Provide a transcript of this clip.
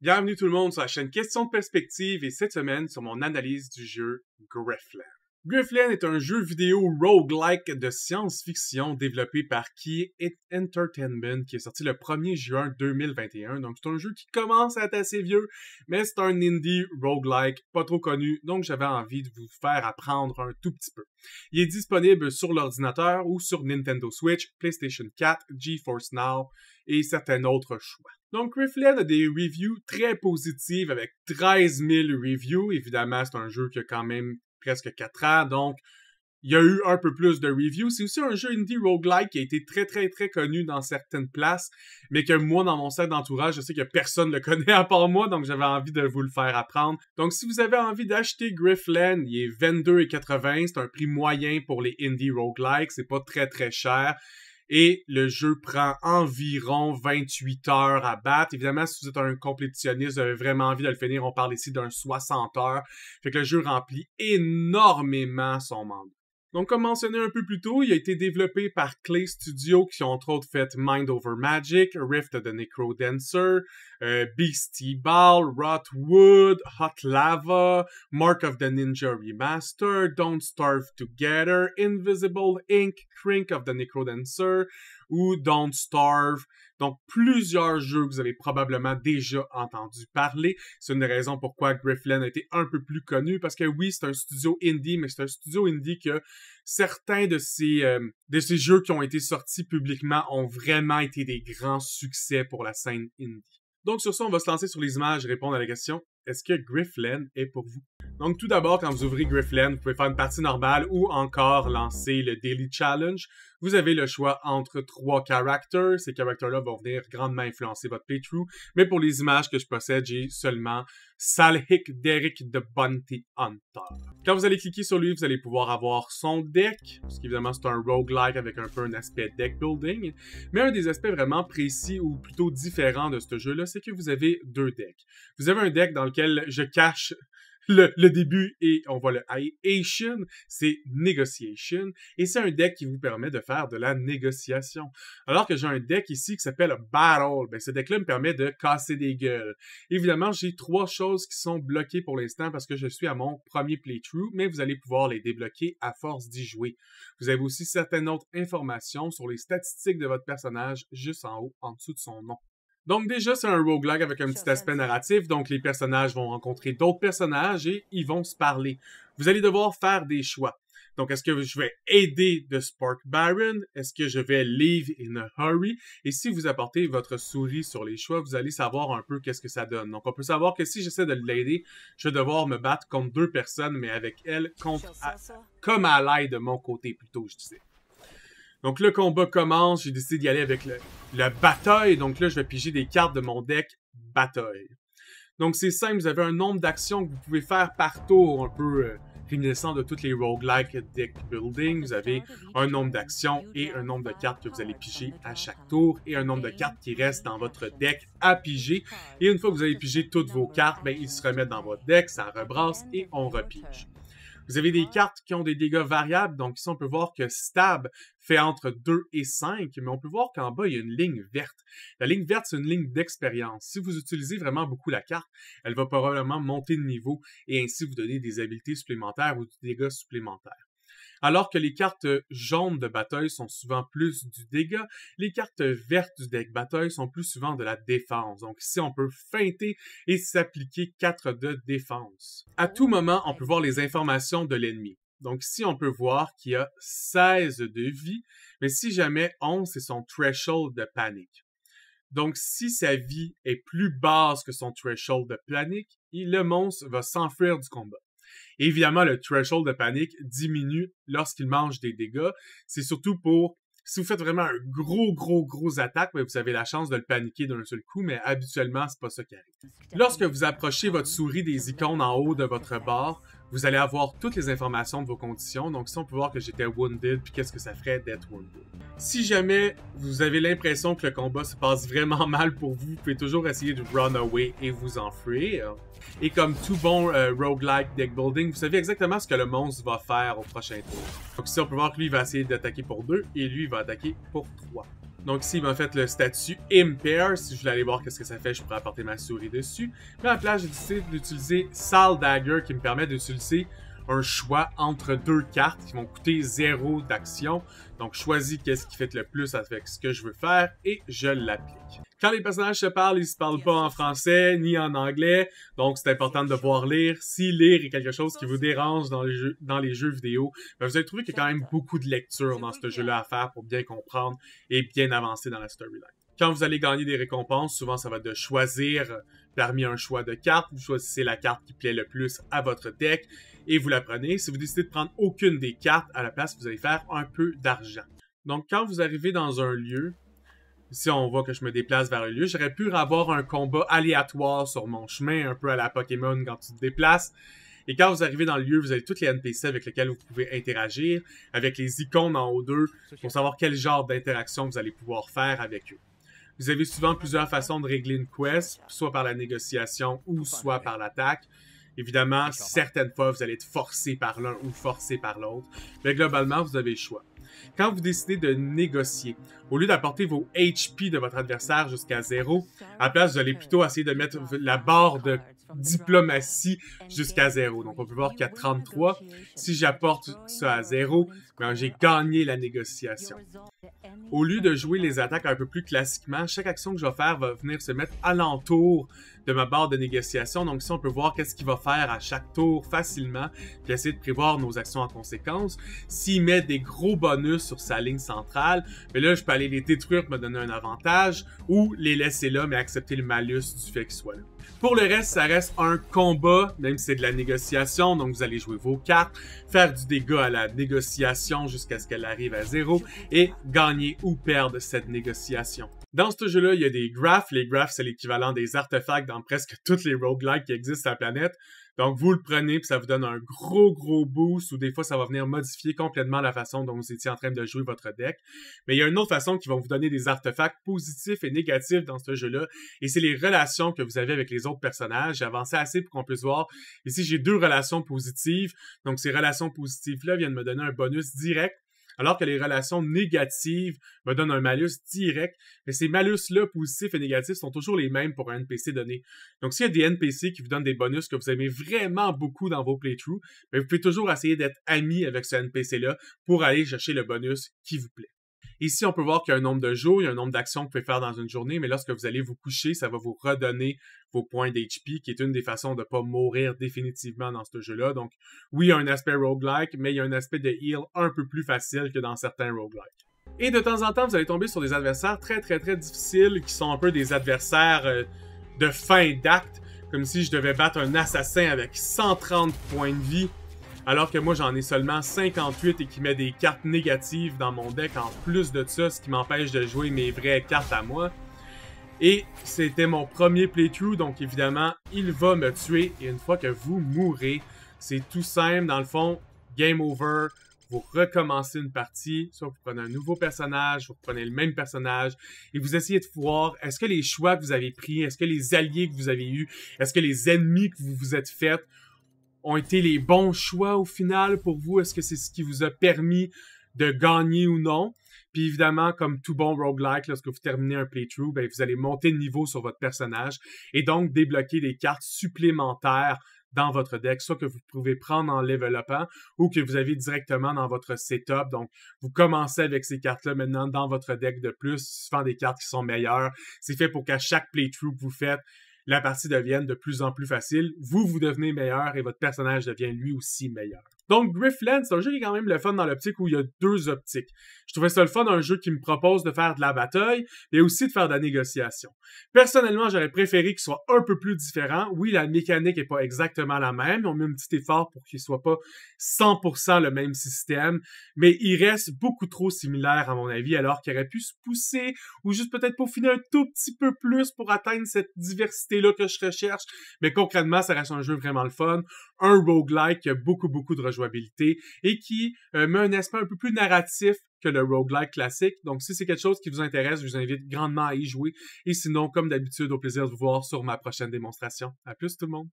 Bienvenue tout le monde sur la chaîne Question de Perspective et cette semaine sur mon analyse du jeu Griftland. Griftland est un jeu vidéo roguelike de science-fiction développé par Key Entertainment qui est sorti le 1er juin 2021. Donc c'est un jeu qui commence à être assez vieux, mais c'est un indie roguelike pas trop connu, donc j'avais envie de vous faire apprendre un tout petit peu. Il est disponible sur l'ordinateur ou sur Nintendo Switch, PlayStation 4, GeForce Now et certains autres choix. Donc, Griftland a des reviews très positives avec 13 000 reviews. Évidemment, c'est un jeu qui a quand même presque 4 ans, donc il y a eu un peu plus de reviews. C'est aussi un jeu indie roguelike qui a été très connu dans certaines places, mais que moi, dans mon cercle d'entourage, je sais que personne ne le connaît à part moi, donc j'avais envie de vous le faire apprendre. Donc, si vous avez envie d'acheter Griftland, il est 22,80$, c'est un prix moyen pour les indie roguelikes, c'est pas très cher. Et le jeu prend environ 28 heures à battre. Évidemment, si vous êtes un complétitionniste, vous avez vraiment envie de le finir, on parle ici d'un 60 heures. Fait que le jeu remplit énormément son mandat. Donc, comme mentionné un peu plus tôt, il a été développé par Klei Studio, qui ont entre autres fait Mind Over Magic, Rift of the Necrodancer, Beastie Ball, Rotwood, Hot Lava, Mark of the Ninja Remaster, Don't Starve Together, Invisible Ink, Crank of the Necrodancer, ou Don't Starve. Donc, plusieurs jeux que vous avez probablement déjà entendu parler. C'est une des raisons pourquoi Griftland a été un peu plus connu, parce que oui, c'est un studio indie, mais c'est un studio indie que certains de ces jeux qui ont été sortis publiquement ont vraiment été des grands succès pour la scène indie. Donc, sur ça, on va se lancer sur les images et répondre à la question, est-ce que Griftland est pour vous? Donc, tout d'abord, quand vous ouvrez Griftland, vous pouvez faire une partie normale ou encore lancer le Daily Challenge. Vous avez le choix entre 3 characters. Ces characters-là vont venir grandement influencer votre playthrough. Mais pour les images que je possède, j'ai seulement Salhick Derrick the Bounty Hunter. Quand vous allez cliquer sur lui, vous allez pouvoir avoir son deck, parce qu'évidemment, c'est un roguelike avec un peu un aspect deck building. Mais un des aspects vraiment précis ou plutôt différents de ce jeu-là, c'est que vous avez 2 decks. Vous avez un deck dans lequel je cache le début et on voit le Asian, c'est Negotiation, et c'est un deck qui vous permet de faire de la négociation. Alors que j'ai un deck ici qui s'appelle Battle, ben ce deck-là me permet de casser des gueules. Évidemment, j'ai 3 choses qui sont bloquées pour l'instant parce que je suis à mon premier playthrough, mais vous allez pouvoir les débloquer à force d'y jouer. Vous avez aussi certaines autres informations sur les statistiques de votre personnage juste en haut, en dessous de son nom. Donc déjà, c'est un roguelike avec un petit aspect narratif, donc les personnages vont rencontrer d'autres personnages et ils vont se parler. Vous allez devoir faire des choix. Donc, est-ce que je vais aider The Spark Baron? Est-ce que je vais leave in a hurry? Et si vous apportez votre souris sur les choix, vous allez savoir un peu qu'est-ce que ça donne. Donc, on peut savoir que si j'essaie de l'aider, je vais devoir me battre contre 2 personnes, mais avec elle, comme ally de mon côté, plutôt, je disais. Donc, le combat commence. J'ai décidé d'y aller avec la bataille. Donc là, je vais piger des cartes de mon deck bataille. Donc, c'est simple. Vous avez un nombre d'actions que vous pouvez faire par tour, un peu réminiscent de toutes les roguelike deck building. Vous avez un nombre d'actions et un nombre de cartes que vous allez piger à chaque tour et un nombre de cartes qui restent dans votre deck à piger. Et une fois que vous avez pigé toutes vos cartes, ben, ils se remettent dans votre deck, ça rebrasse et on repige. Vous avez des cartes qui ont des dégâts variables, donc ici on peut voir que Stab fait entre 2 et 5, mais on peut voir qu'en bas il y a une ligne verte. La ligne verte, c'est une ligne d'expérience. Si vous utilisez vraiment beaucoup la carte, elle va probablement monter de niveau et ainsi vous donner des habiletés supplémentaires ou des dégâts supplémentaires. Alors que les cartes jaunes de bataille sont souvent plus du dégât, les cartes vertes du deck bataille sont plus souvent de la défense. Donc ici, on peut feinter et s'appliquer 4 de défense. À tout moment, on peut voir les informations de l'ennemi. Donc ici, on peut voir qu'il y a 16 de vie, mais si jamais 11, c'est son threshold de panique. Donc, si sa vie est plus basse que son threshold de panique, le monstre va s'enfuir du combat. Et évidemment, le threshold de panique diminue lorsqu'il mange des dégâts. C'est surtout pour, si vous faites vraiment un gros attaque, vous avez la chance de le paniquer d'un seul coup, mais habituellement, c'est pas ça qui arrive. Lorsque vous approchez votre souris des icônes en haut de votre barre, vous allez avoir toutes les informations de vos conditions. Donc ici, on peut voir que j'étais wounded, puis qu'est-ce que ça ferait d'être wounded. Si jamais vous avez l'impression que le combat se passe vraiment mal pour vous, vous pouvez toujours essayer de run away et vous enfuir. Et comme tout bon roguelike deck building, vous savez exactement ce que le monstre va faire au prochain tour. Donc ici, on peut voir que lui, il va essayer d'attaquer pour 2 et lui, il va attaquer pour 3. Donc ici, il m'a fait le statut Impair. Si je voulais aller voir qu'est-ce que ça fait, je pourrais apporter ma souris dessus. Mais à la place, j'ai décidé d'utiliser Sal Dagger qui me permet d'utiliser un choix entre deux cartes qui vont coûter 0 d'action. Donc, je choisis qu'est-ce qui fait le plus avec ce que je veux faire et je l'applique. Quand les personnages se parlent, ils se parlent pas en français ni en anglais, donc c'est important de devoir lire. Si lire est quelque chose qui vous dérange dans les jeux vidéo, ben vous allez trouver qu'il y a quand même beaucoup de lecture dans ce jeu-là à faire pour bien comprendre et bien avancer dans la storyline. Quand vous allez gagner des récompenses, souvent ça va être de choisir parmi un choix de cartes. Vous choisissez la carte qui plaît le plus à votre deck et vous la prenez. Si vous décidez de prendre aucune des cartes, à la place, vous allez faire un peu d'argent. Donc quand vous arrivez dans un lieu, si on voit que je me déplace vers un lieu, j'aurais pu avoir un combat aléatoire sur mon chemin, un peu à la Pokémon quand tu te déplaces. Et quand vous arrivez dans le lieu, vous avez tous les NPC avec lesquels vous pouvez interagir, avec les icônes en haut d'eux, pour savoir quel genre d'interaction vous allez pouvoir faire avec eux. Vous avez souvent plusieurs façons de régler une quest, soit par la négociation ou soit par l'attaque. Évidemment, certaines fois, vous allez être forcé par l'un ou forcé par l'autre, mais globalement, vous avez le choix. Quand vous décidez de négocier, au lieu d'apporter vos HP de votre adversaire jusqu'à 0, à la place, vous allez plutôt essayer de mettre la barre de diplomatie jusqu'à 0. Donc, on peut voir qu'il y a 33. Si j'apporte ça à 0, ben, j'ai gagné la négociation. Au lieu de jouer les attaques un peu plus classiquement, chaque action que je vais faire va venir se mettre alentour de ma barre de négociation. Donc ici, on peut voir qu'est-ce qu'il va faire à chaque tour facilement, puis essayer de prévoir nos actions en conséquence. S'il met des gros bonus sur sa ligne centrale, mais là, je peux aller les détruire pour me donner un avantage, ou les laisser là, mais accepter le malus du fait qu'ils soient là. Pour le reste, ça reste un combat, même si c'est de la négociation, donc vous allez jouer vos cartes, faire du dégât à la négociation jusqu'à ce qu'elle arrive à 0, et gagner ou perdre cette négociation. Dans ce jeu-là, il y a des graphes. Les graphes, c'est l'équivalent des artefacts dans presque toutes les roguelikes qui existent sur la planète. Donc, vous le prenez, puis ça vous donne un gros boost, ou des fois, ça va venir modifier complètement la façon dont vous étiez en train de jouer votre deck. Mais il y a une autre façon qui va vous donner des artefacts positifs et négatifs dans ce jeu-là, et c'est les relations que vous avez avec les autres personnages. J'ai avancé assez pour qu'on puisse voir. Ici, j'ai 2 relations positives. Donc, ces relations positives-là viennent me donner un bonus direct, alors que les relations négatives me donnent un malus direct. Mais ces malus-là, positifs et négatifs, sont toujours les mêmes pour un NPC donné. Donc, s'il y a des NPC qui vous donnent des bonus que vous aimez vraiment beaucoup dans vos playthroughs, vous pouvez toujours essayer d'être ami avec ce NPC-là pour aller chercher le bonus qui vous plaît. Ici, on peut voir qu'il y a un nombre de jours, il y a un nombre d'actions que vous pouvez faire dans une journée, mais lorsque vous allez vous coucher, ça va vous redonner vos points d'HP, qui est une des façons de ne pas mourir définitivement dans ce jeu-là. Donc, oui, il y a un aspect roguelike, mais il y a un aspect de heal un peu plus facile que dans certains roguelikes. Et de temps en temps, vous allez tomber sur des adversaires très difficiles, qui sont un peu des adversaires de fin d'acte, comme si je devais battre un assassin avec 130 points de vie, alors que moi j'en ai seulement 58 et qui met des cartes négatives dans mon deck en plus de ça, ce qui m'empêche de jouer mes vraies cartes à moi. Et c'était mon premier playthrough, donc évidemment, il va me tuer. Et une fois que vous mourrez, c'est tout simple, dans le fond, game over, vous recommencez une partie, soit vous prenez un nouveau personnage, vous prenez le même personnage, et vous essayez de voir, est-ce que les choix que vous avez pris, est-ce que les alliés que vous avez eus, est-ce que les ennemis que vous vous êtes faits, ont été les bons choix au final pour vous? Est-ce que c'est ce qui vous a permis de gagner ou non? Puis évidemment, comme tout bon roguelike, lorsque vous terminez un playthrough, ben, vous allez monter de niveau sur votre personnage et donc débloquer des cartes supplémentaires dans votre deck, soit que vous pouvez prendre en level-upant ou que vous avez directement dans votre setup. Donc, vous commencez avec ces cartes-là maintenant dans votre deck de plus, souvent des cartes qui sont meilleures. C'est fait pour qu'à chaque playthrough que vous faites, la partie devienne de plus en plus facile, vous devenez meilleur et votre personnage devient lui aussi meilleur. Donc, Griftlands, c'est un jeu qui est quand même le fun dans l'optique où il y a 2 optiques. Je trouvais ça le fun, un jeu qui me propose de faire de la bataille, mais aussi de faire de la négociation. Personnellement, j'aurais préféré qu'il soit un peu plus différent. Oui, la mécanique est pas exactement la même, on met un petit effort pour qu'il soit pas 100% le même système, mais il reste beaucoup trop similaire à mon avis, alors qu'il aurait pu se pousser, ou juste peut-être peaufiner un tout petit peu plus pour atteindre cette diversité-là que je recherche. Mais concrètement, ça reste un jeu vraiment le fun, un roguelike qui a beaucoup de rejouabilité et qui met un aspect un peu plus narratif que le roguelike classique. Donc, si c'est quelque chose qui vous intéresse, je vous invite grandement à y jouer. Et sinon, comme d'habitude, au plaisir de vous voir sur ma prochaine démonstration. À plus tout le monde!